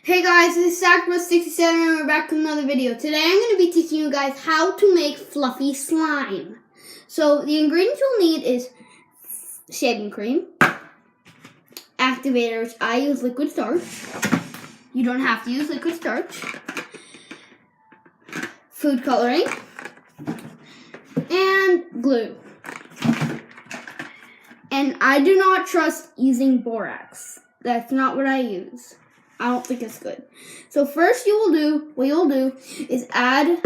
Hey guys, this is Sackbus67 and we're back with another video. Today I'm going to be teaching you guys how to make fluffy slime. So the ingredients you'll need is shaving cream, activator, which I use liquid starch. You don't have to use liquid starch. Food coloring, and glue. And I do not trust using borax. That's not what I use. I don't think it's good. So first what you'll do is add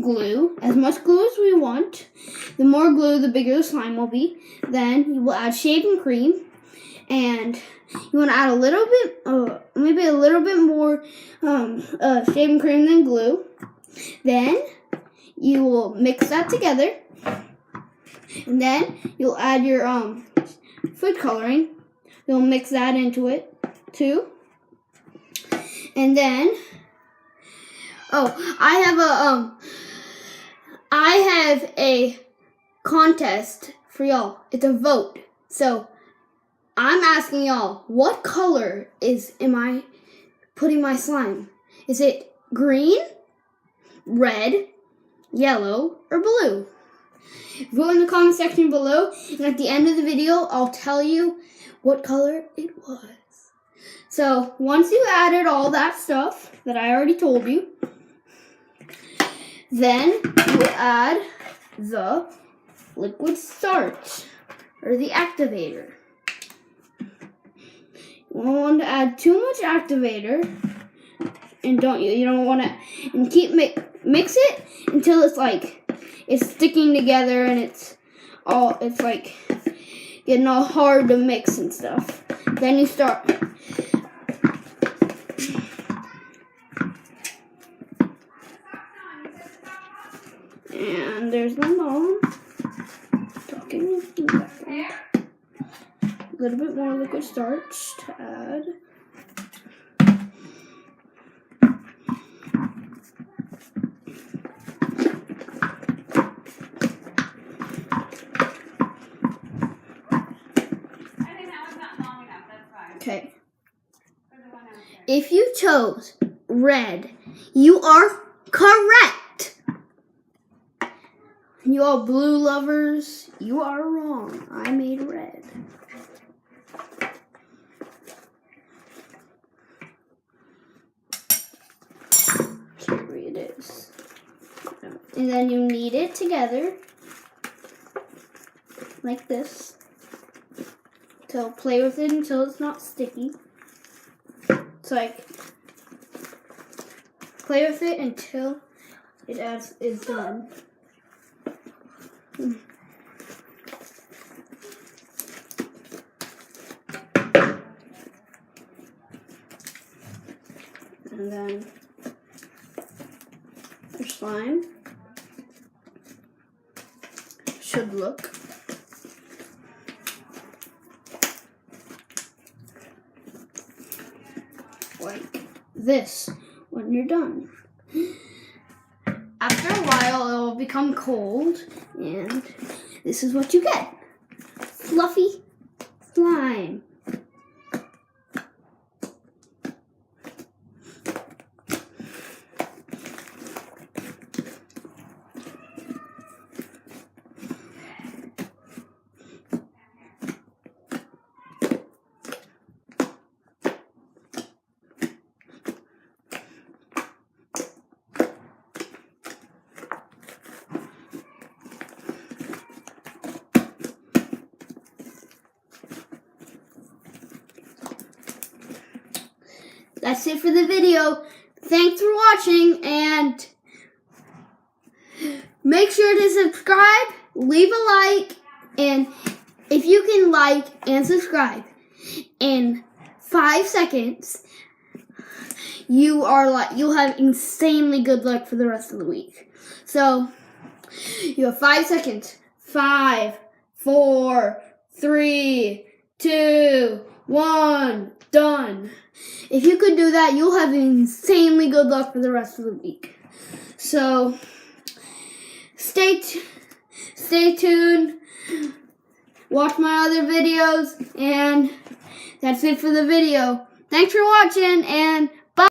glue, as much glue as we want. The more glue, the bigger the slime will be. Then you will add shaving cream, and you want to add a little bit, maybe a little bit more shaving cream than glue. Then you will mix that together, and then you'll add your food coloring. You'll mix that into it too. And then, I have a contest for y'all. It's a vote. So I'm asking y'all, what color am I putting my slime? Is it green, red, yellow, or blue? Vote in the comment section below, and at the end of the video, I'll tell you what color it was. So once you added all that stuff that I already told you, then you add the liquid starch or the activator. You don't want to add too much activator, and you don't want to, and keep mix it until it's sticking together and it's like getting all hard to mix and stuff. Then you start. And there's my mom talking in the background. A little bit more liquid starch to add. Okay. If you chose red, you are correct. You all blue lovers, you are wrong. I made red. Here it is. And then you knead it together like this. So play with it until it's not sticky. Play with it until it is done. And then your slime should look like this when you're done. After a while, it will become cold, and this is what you get. Fluffy slime. That's it for the video. Thanks for watching, and make sure to subscribe, leave a like, and if you can like and subscribe in 5 seconds, you'll have insanely good luck for the rest of the week. So you have 5 seconds. 5, 4, 3, 2, 1, done. If you could do that, you'll have insanely good luck for the rest of the week. So stay tuned. Watch my other videos, and that's it for the video. Thanks for watching, and